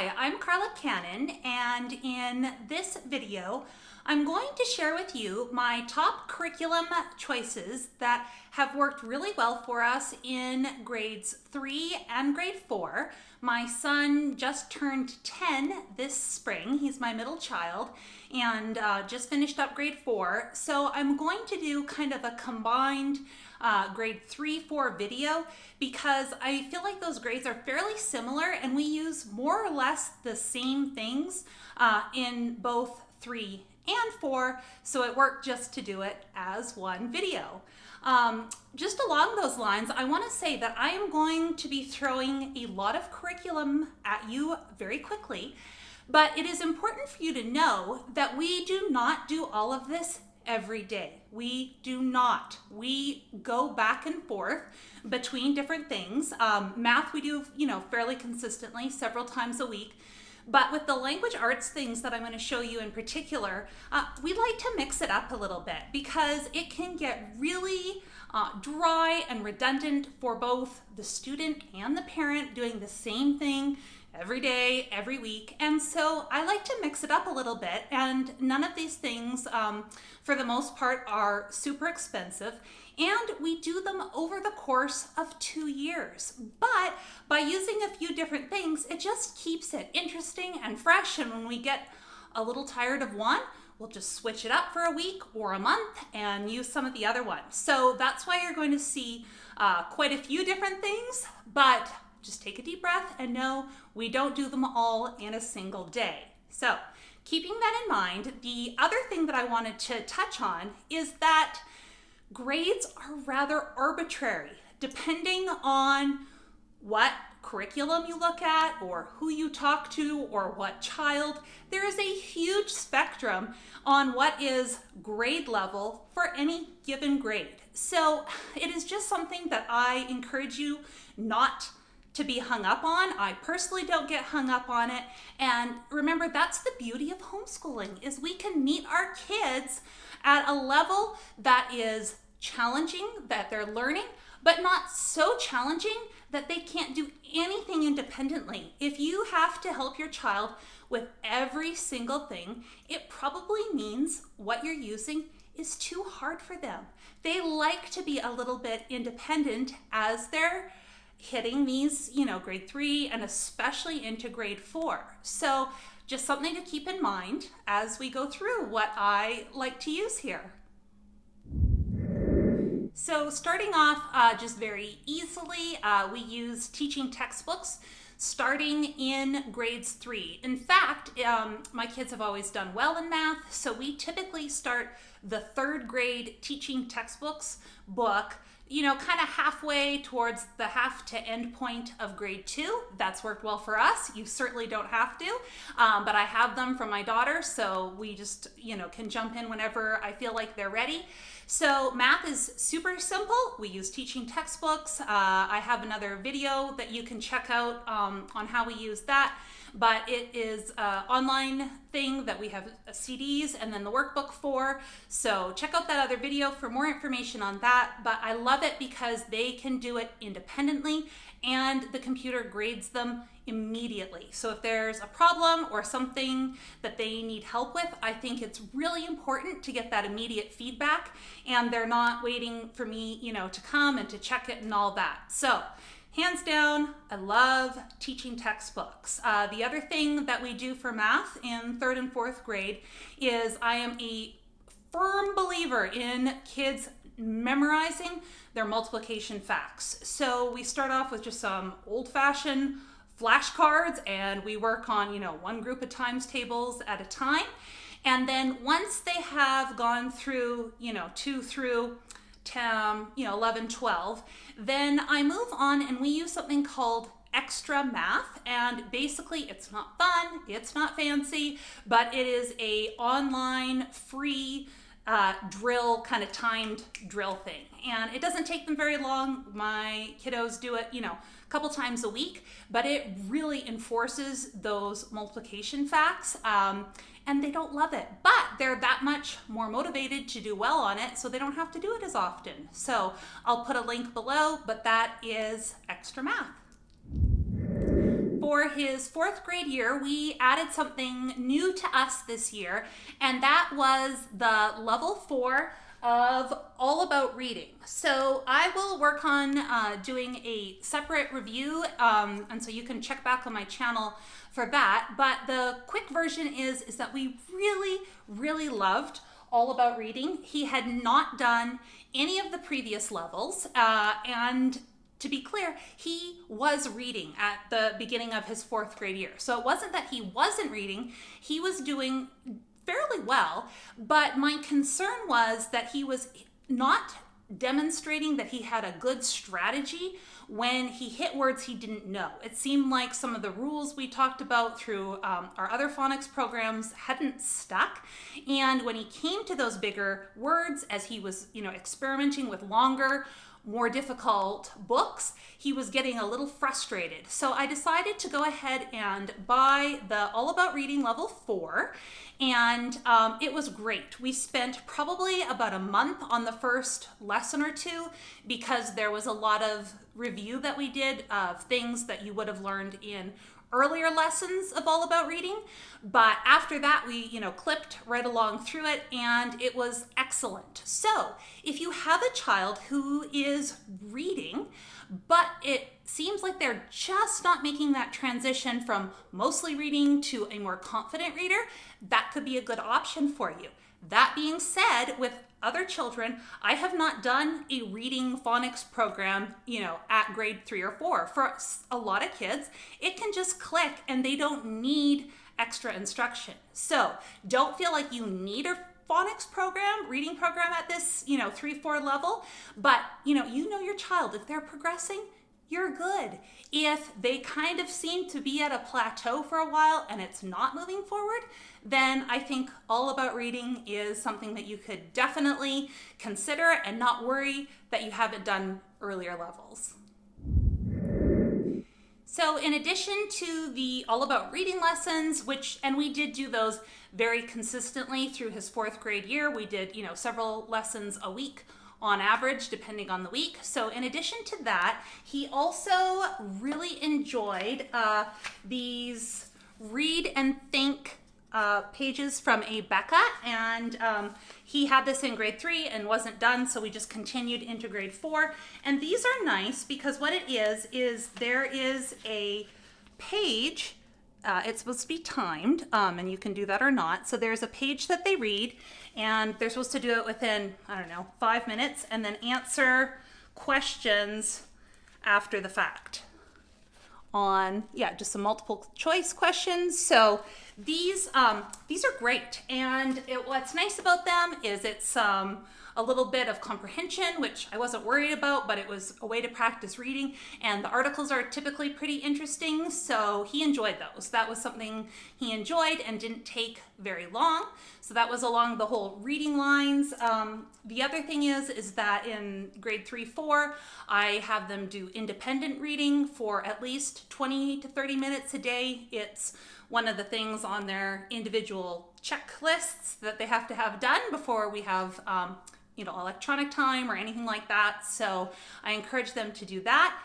Hi, I'm Carla Cannon, and in this video, I'm going to share with you my top curriculum choices that have worked really well for us in grades 3 and grade 4. My son just turned 10 this spring. He's my middle child and just finished up grade 4. So I'm going to do kind of a combined grade 3-4 video because I feel like those grades are fairly similar and we use more or less the same things in both 3 and 4, so it worked just to do it as one video. Just along those lines, I want to say that I am going to be throwing a lot of curriculum at you very quickly, but it is important for you to know that we do not do all of this every day. We do not. We go back and forth between different things. Math we do, fairly consistently, several times a week. But with the language arts things that I'm going to show you in particular, we like to mix it up a little bit because it can get really dry and redundant for both the student and the parent doing the same thing every day, every week. And so I like to mix it up a little bit, and none of these things, for the most part, are super expensive. And we do them over the course of 2 years. But by using a few different things, it just keeps it interesting and fresh. And when we get a little tired of one, we'll just switch it up for a week or a month and use some of the other ones. So that's why you're going to see quite a few different things, but just take a deep breath and know we don't do them all in a single day. So keeping that in mind, the other thing that I wanted to touch on is that grades are rather arbitrary depending on what curriculum you look at or who you talk to or what child. There is a huge spectrum on what is grade level for any given grade. So it is just something that I encourage you not to be hung up on. I personally don't get hung up on it. And remember, that's the beauty of homeschooling, is we can meet our kids at a level that is challenging, that they're learning, but not so challenging that they can't do anything independently. If you have to help your child with every single thing, it probably means what you're using is too hard for them. They like to be a little bit independent as they're hitting these, grade 3 and especially into grade 4. So just something to keep in mind as we go through what I like to use here. So starting off just very easily, we use teaching textbooks starting in grades 3. In fact, my kids have always done well in math, so we typically start the 3rd grade teaching textbooks book kind of halfway towards the half to end point of grade 2. That's worked well for us. You certainly don't have to, but I have them from my daughter, so we just, can jump in whenever I feel like they're ready. So math is super simple. We use teaching textbooks. I have another video that you can check out on how we use that. But it is an online thing that we have CDs and then the workbook for. So check out that other video for more information on that. But I love it because they can do it independently and the computer grades them immediately. So if there's a problem or something that they need help with, I think it's really important to get that immediate feedback, and they're not waiting for me, to come and to check it and all that. So hands down, I love teaching textbooks. The other thing that we do for math in 3rd and 4th grade is I am a firm believer in kids memorizing their multiplication facts. So we start off with just some old-fashioned flashcards and we work on, one group of times tables at a time. And then once they have gone through, 2 through 10, 11, 12, then I move on and we use something called Xtra Math. And basically it's not fun, it's not fancy, but it is a online free drill, kind of timed drill thing. And it doesn't take them very long. My kiddos do it, a couple times a week, but it really enforces those multiplication facts. And they don't love it, but they're that much more motivated to do well on it, so they don't have to do it as often. So I'll put a link below, but that is Xtra Math. for his 4th grade year, we added something new to us this year, and that was the level 4 of All About Reading. So I will work on doing a separate review, and so you can check back on my channel for that. But the quick version is that we really loved All About Reading. He had not done any of the previous levels, and to be clear, he was reading at the beginning of his 4th grade year. So it wasn't that he wasn't reading, he was doing fairly well, but my concern was that he was not demonstrating that he had a good strategy when he hit words he didn't know. It seemed like some of the rules we talked about through our other phonics programs hadn't stuck, and when he came to those bigger words, as he was, experimenting with longer, more difficult books, he was getting a little frustrated. So I decided to go ahead and buy the All About Reading level 4, and it was great. We spent probably about a month on the first lesson or two because there was a lot of review that we did of things that you would have learned in earlier lessons of All About Reading, but after that we clipped right along through it, and it was excellent. So if you have a child who is reading but it seems like they're just not making that transition from mostly reading to a more confident reader, that could be a good option for you. That being said, with other children, I have not done a reading phonics program, at grade 3 or 4. For a lot of kids, it can just click and they don't need extra instruction. So don't feel like you need a phonics program, reading program at this, 3-4 level, but you know your child. If they're progressing, you're good. If they kind of seem to be at a plateau for a while and it's not moving forward, then I think All About Reading is something that you could definitely consider and not worry that you haven't done earlier levels. So in addition to the All About Reading lessons, and we did do those very consistently through his 4th grade year, we did, several lessons a week on average, depending on the week. So in addition to that, he also really enjoyed these read and think pages from a Becca, and he had this in grade 3 and wasn't done, so we just continued into grade 4. And these are nice because what it is there is a page, it's supposed to be timed, and you can do that or not. So there's a page that they read, and they're supposed to do it within, 5 minutes, and then answer questions after the fact on, just some multiple choice questions. So these are great, and what's nice about them is it's a little bit of comprehension, which I wasn't worried about, but it was a way to practice reading, and the articles are typically pretty interesting, so he enjoyed those. That was something he enjoyed and didn't take very long, so that was along the whole reading lines. The other thing is that in grade 3-4, I have them do independent reading for at least 20 to 30 minutes a day. It's one of the things on their individual checklists that they have to have done before we have electronic time or anything like that. So I encourage them to do that.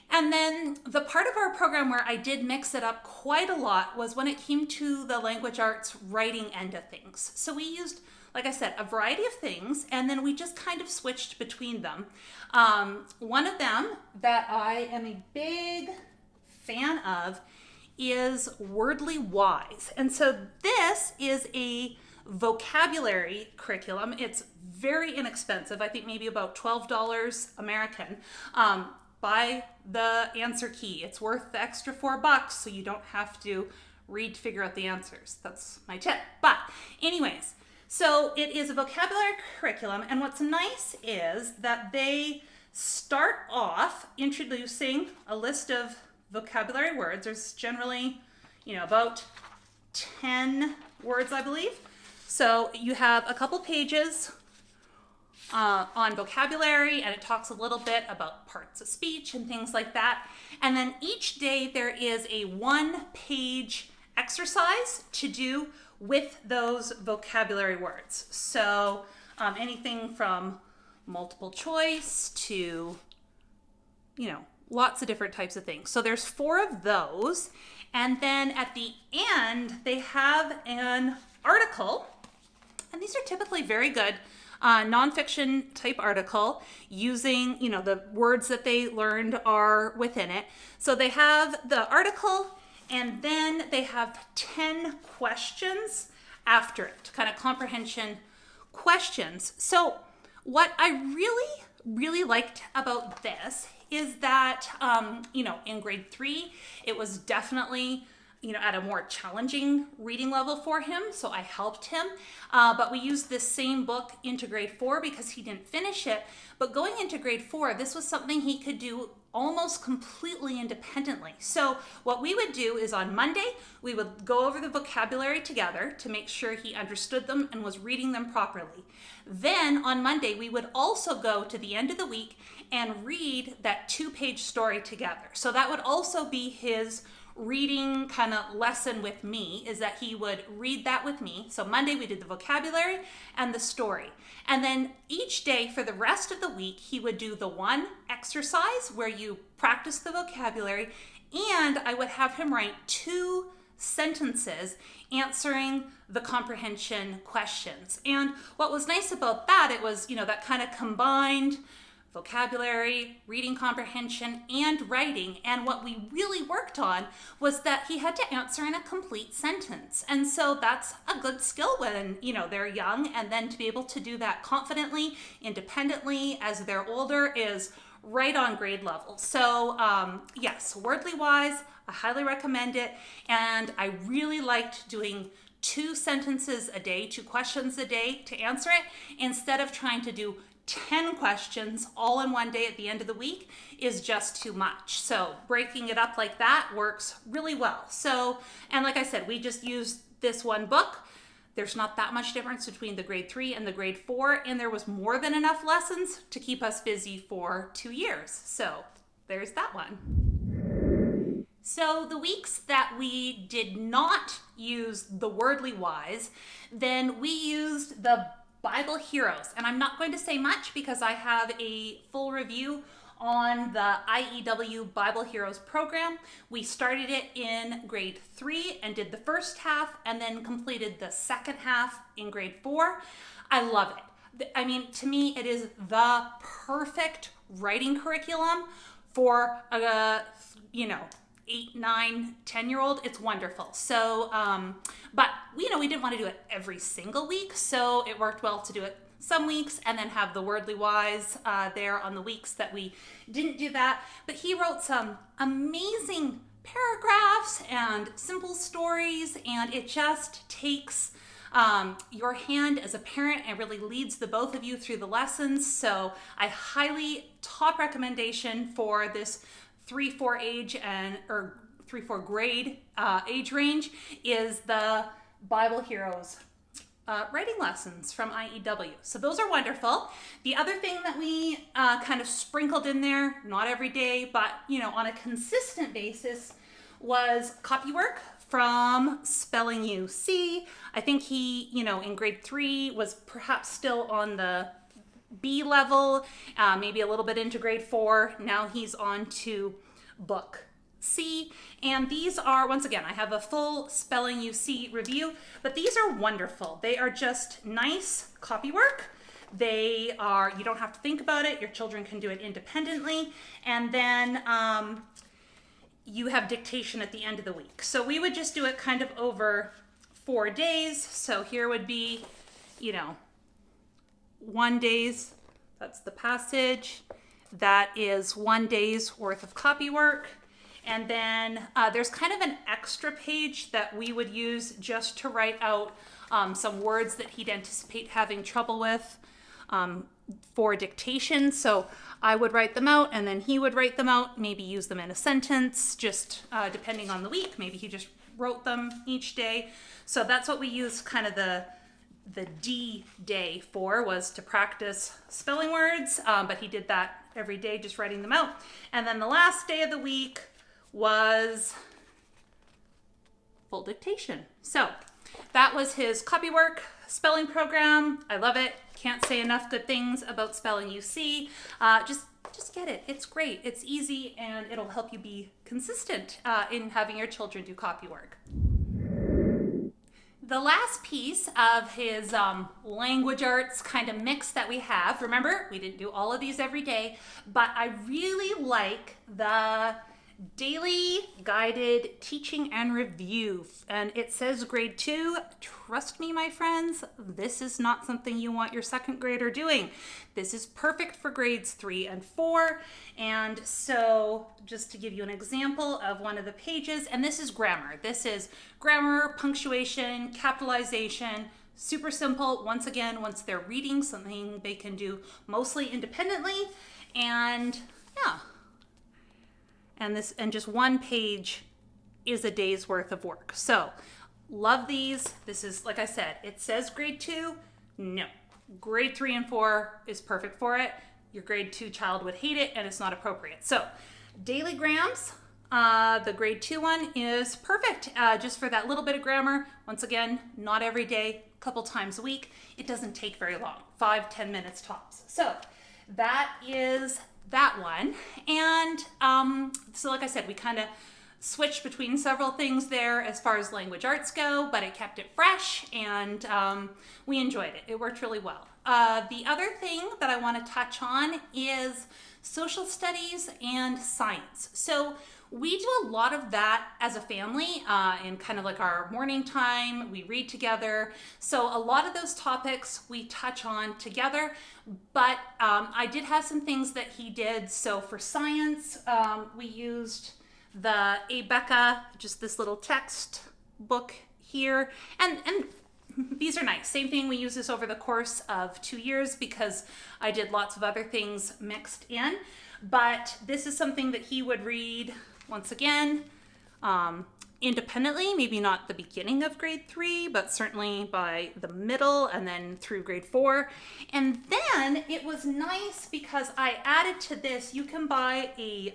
And then the part of our program where I did mix it up quite a lot was when it came to the language arts writing end of things. So we used, like I said, a variety of things, and then we just kind of switched between them. One of them that I am a big fan of is Wordly Wise. And so this is a vocabulary curriculum. It's very inexpensive. I think maybe about $12 American. Buy the answer key. It's worth the extra $4 so you don't have to read to figure out the answers. That's my tip. But anyways, so it is a vocabulary curriculum, and what's nice is that they start off introducing a list of vocabulary words. There's generally, about 10 words, I believe. So you have a couple pages on vocabulary, and it talks a little bit about parts of speech and things like that. And then each day there is a 1-page exercise to do with those vocabulary words. So anything from multiple choice to, lots of different types of things. So there's 4 of those. And then at the end, they have an article. And these are typically very good nonfiction type article using, the words that they learned are within it. So they have the article, and then they have 10 questions after it, kind of comprehension questions. So what I really, really liked about this is that, in grade 3, it was definitely at a more challenging reading level for him, so I helped him. But we used this same book into grade 4 because he didn't finish it. But going into grade 4, this was something he could do almost completely independently. So what we would do is on Monday, we would go over the vocabulary together to make sure he understood them and was reading them properly. Then on Monday, we would also go to the end of the week and read that 2-page story together. So that would also be his reading kind of lesson with me, is that he would read that with me. So Monday we did the vocabulary and the story. And then each day for the rest of the week, he would do the one exercise where you practice the vocabulary, and I would have him write 2 sentences answering the comprehension questions. And what was nice about that, it was, that kind of combined vocabulary, reading comprehension, and writing. And what we really worked on was that he had to answer in a complete sentence. And so that's a good skill when, they're young, and then to be able to do that confidently, independently as they're older is right on grade level. So yes, Wordly Wise, I highly recommend it. And I really liked doing 2 sentences a day, 2 questions a day to answer it, instead of trying to do 10 questions all in one day at the end of the week is just too much. So breaking it up like that works really well. So, and like I said, we just used this one book. There's not that much difference between the grade 3 and the grade 4, and there was more than enough lessons to keep us busy for 2 years. So there's that one. So the weeks that we did not use the Wordly Wise, then we used the Bible Heroes. And I'm not going to say much because I have a full review on the IEW Bible Heroes program. We started it in grade 3 and did the first half, and then completed the second half in grade 4. I love it. I mean, to me, it is the perfect writing curriculum for a, 8, 9, 10-year-old. It's wonderful. So, but we didn't want to do it every single week, so it worked well to do it some weeks and then have the Wordly Wise there on the weeks that we didn't do that. But he wrote some amazing paragraphs and simple stories, and it just takes your hand as a parent and really leads the both of you through the lessons. So I top recommendation for this 3-4 age or 3-4 grade age range is the Bible Heroes writing lessons from IEW. So those are wonderful. The other thing that we kind of sprinkled in there, not every day, but on a consistent basis, was copywork from Spelling UC. I think he, in grade 3 was perhaps still on the B level, maybe a little bit into grade 4. Now he's on to book C. And these are, once again, I have a full Spelling UC review, but these are wonderful. They are just nice copywork. They are, you don't have to think about it. Your children can do it independently. And then you have dictation at the end of the week. So we would just do it kind of over 4 days. So here would be, 1 day's, that's the passage. That is 1 day's worth of copywork. And then there's kind of an extra page that we would use just to write out some words that he'd anticipate having trouble with for dictation. So I would write them out, and then he would write them out, maybe use them in a sentence, just depending on the week. Maybe he just wrote them each day. So that's what we use kind of the D day for, was to practice spelling words, but he did that every day, just writing them out. And then the last day of the week was full dictation. So that was his copywork spelling program. I love it. Can't say enough good things about spelling UC. Just get it. It's great. It's easy, and it'll help you be consistent in having your children do copywork. The last piece of his language arts kind of mix that we have, remember, we didn't do all of these every day, but I really like the daily guided teaching and review. And it says grade 2. Trust me, my friends, this is not something you want your second grader doing. This is perfect for grades 3 and 4. And so just to give you an example of one of the pages, and this is grammar. This is grammar, punctuation, capitalization, super simple. Once again, once they're reading, something they can do mostly independently. And yeah. And just one page is a day's worth of work. So love these. This is, like I said, it says grade 2. No, grade 3 and 4 is perfect for it. Your grade 2 child would hate it and it's not appropriate. So daily grams, the grade 2 one is perfect just for that little bit of grammar. Once again, not every day, a couple times a week. It doesn't take very long, 5-10 minutes tops. So that is that one. And so like I said, we kind of switched between several things there as far as language arts go, but it kept it fresh, and we enjoyed it. It worked really well. The other thing that I want to touch on is social studies and science. So we do a lot of that as a family in kind of like our morning time. We read together. So a lot of those topics we touch on together, but I did have some things that he did. So for science, we used the Abeka, just this little text book here. And these are nice. Same thing, we use this over the course of 2 years because I did lots of other things mixed in. But this is something that he would read, once again, independently, maybe not the beginning of grade 3, but certainly by the middle and then through grade 4. And then it was nice because I added to this, you can buy a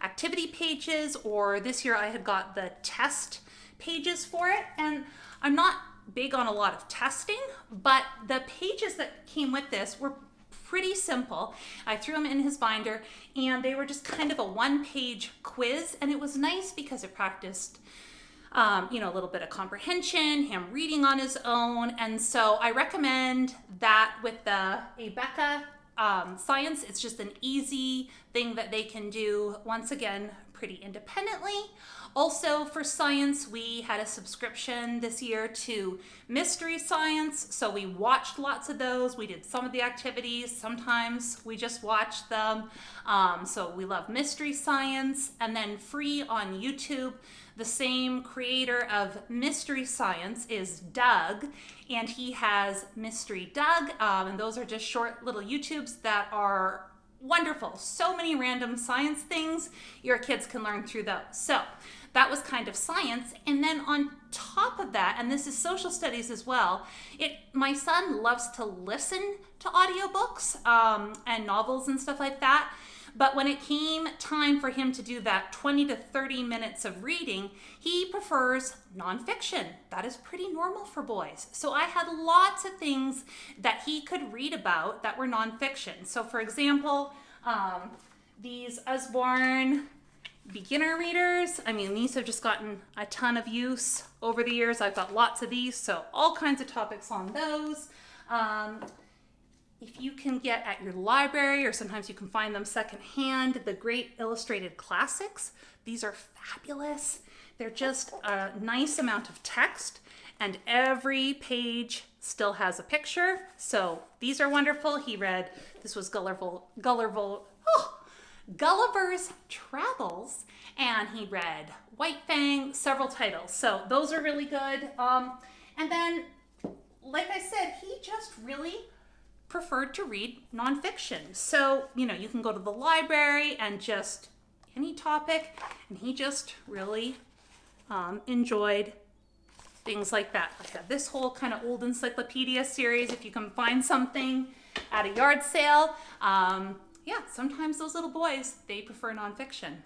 activity pages, or this year I had got the test pages for it. And I'm not big on a lot of testing, but the pages that came with this were pretty simple. I threw them in his binder, and they were just kind of a one-page quiz, and it was nice because it practiced a little bit of comprehension, him reading on his own. And so I recommend that with the Abeka science. It's just an easy thing that they can do, once again, pretty independently. Also for science, we had a subscription this year to Mystery Science. So we watched lots of those. We did some of the activities. Sometimes we just watched them. So we love Mystery Science. And then free on YouTube, the same creator of Mystery Science is Doug, and he has Mystery Doug. And those are just short little YouTubes that are wonderful. So many random science things your kids can learn through those. So that was kind of science. And then on top of that, and this is social studies as well, my son loves to listen to audiobooks and novels and stuff like that. But when it came time for him to do that 20 to 30 minutes of reading, he prefers nonfiction. That is pretty normal for boys. So I had lots of things that he could read about that were nonfiction. So for example, these Usborne beginner readers, these have just gotten a ton of use over the years. I've got lots of these, so all kinds of topics on those. If you can get at your library, or sometimes you can find them secondhand, the Great Illustrated Classics. These are fabulous. They're just a nice amount of text, and every page still has a picture. So these are wonderful. He read, this was Gulliver's Travels, and he read White Fang, several titles. So those are really good. And then, like I said, he just really preferred to read nonfiction. So, you can go to the library and just any topic, and he just really enjoyed things like that. I have this whole kind of old encyclopedia series, if you can find something at a yard sale. Sometimes those little boys, they prefer nonfiction.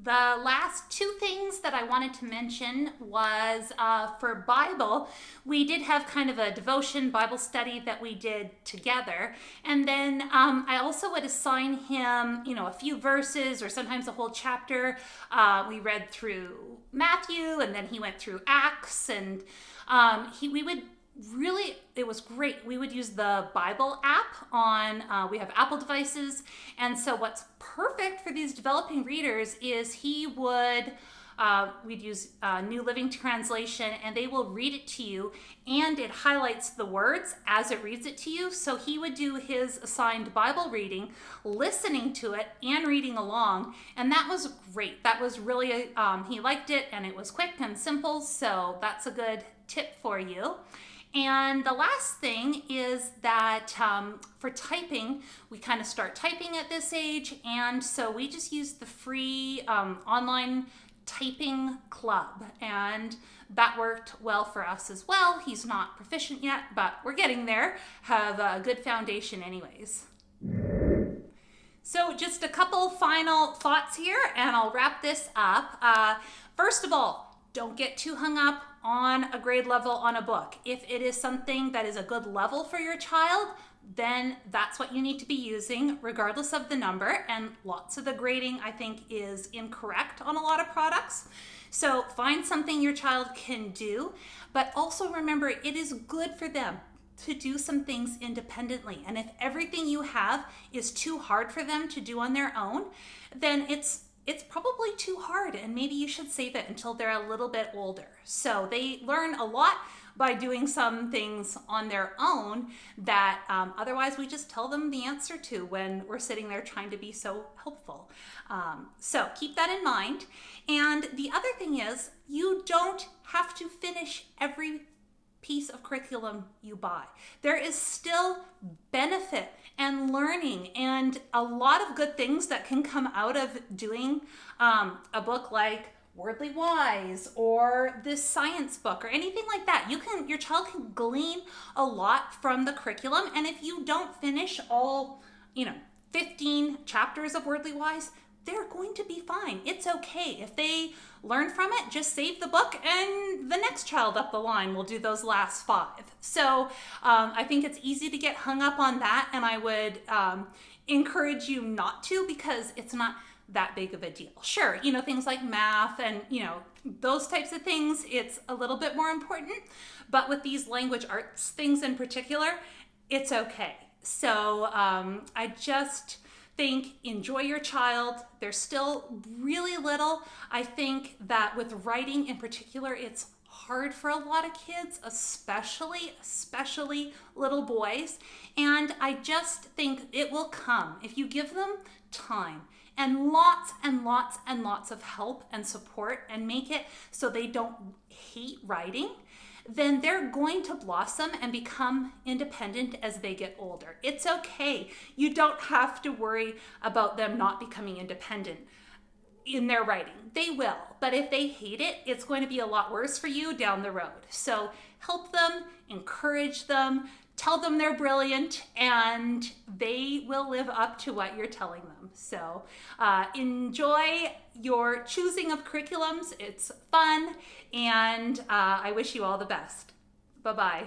the last two things that I wanted to mention was for Bible, we did have kind of a devotion Bible study that we did together. And then I also would assign him, a few verses or sometimes a whole chapter. We read through Matthew, and then he went through Acts, and it was great. We would use the Bible app on, we have Apple devices. And so what's perfect for these developing readers is we'd use New Living Translation, and they will read it to you, and it highlights the words as it reads it to you. So he would do his assigned Bible reading, listening to it and reading along. And that was great. That was really, he liked it, and it was quick and simple. So that's a good tip for you. And the last thing is that for typing, we kind of start typing at this age, and so we just use the free online typing club, and that worked well for us as well. He's not proficient yet, but we're getting there. Have a good foundation anyways. So just a couple final thoughts here, and I'll wrap this up. First of all, don't get too hung up on a grade level on a book. If it is something that is a good level for your child, then that's what you need to be using regardless of the number. And lots of the grading, I think, is incorrect on a lot of products. So find something your child can do, but also remember it is good for them to do some things independently. And if everything you have is too hard for them to do on their own, then it's probably too hard, and maybe you should save it until they're a little bit older. So they learn a lot by doing some things on their own that otherwise we just tell them the answer to when we're sitting there trying to be so helpful. So keep that in mind. And the other thing is, you don't have to finish every piece of curriculum you buy. There is still benefit and learning and a lot of good things that can come out of doing a book like Wordly Wise or this science book or anything like that. Your child can glean a lot from the curriculum, and if you don't finish all 15 chapters of Wordly Wise, they're going to be fine. It's okay. If they learn from it, just save the book, and the next child up the line will do those last 5. So I think it's easy to get hung up on that, and I would encourage you not to, because it's not that big of a deal. Sure, things like math and, those types of things, it's a little bit more important, but with these language arts things in particular, it's okay. So I just think enjoy your child. They're still really little. I think that with writing in particular, it's hard for a lot of kids, especially little boys. And I just think it will come if you give them time and lots and lots and lots of help and support, and make it so they don't hate writing. Then they're going to blossom and become independent as they get older. It's okay. You don't have to worry about them not becoming independent in their writing. They will, but if they hate it, it's going to be a lot worse for you down the road. So help them, encourage them, tell them they're brilliant, and they will live up to what you're telling them. So enjoy your choosing of curriculums. It's fun, and I wish you all the best. Bye-bye.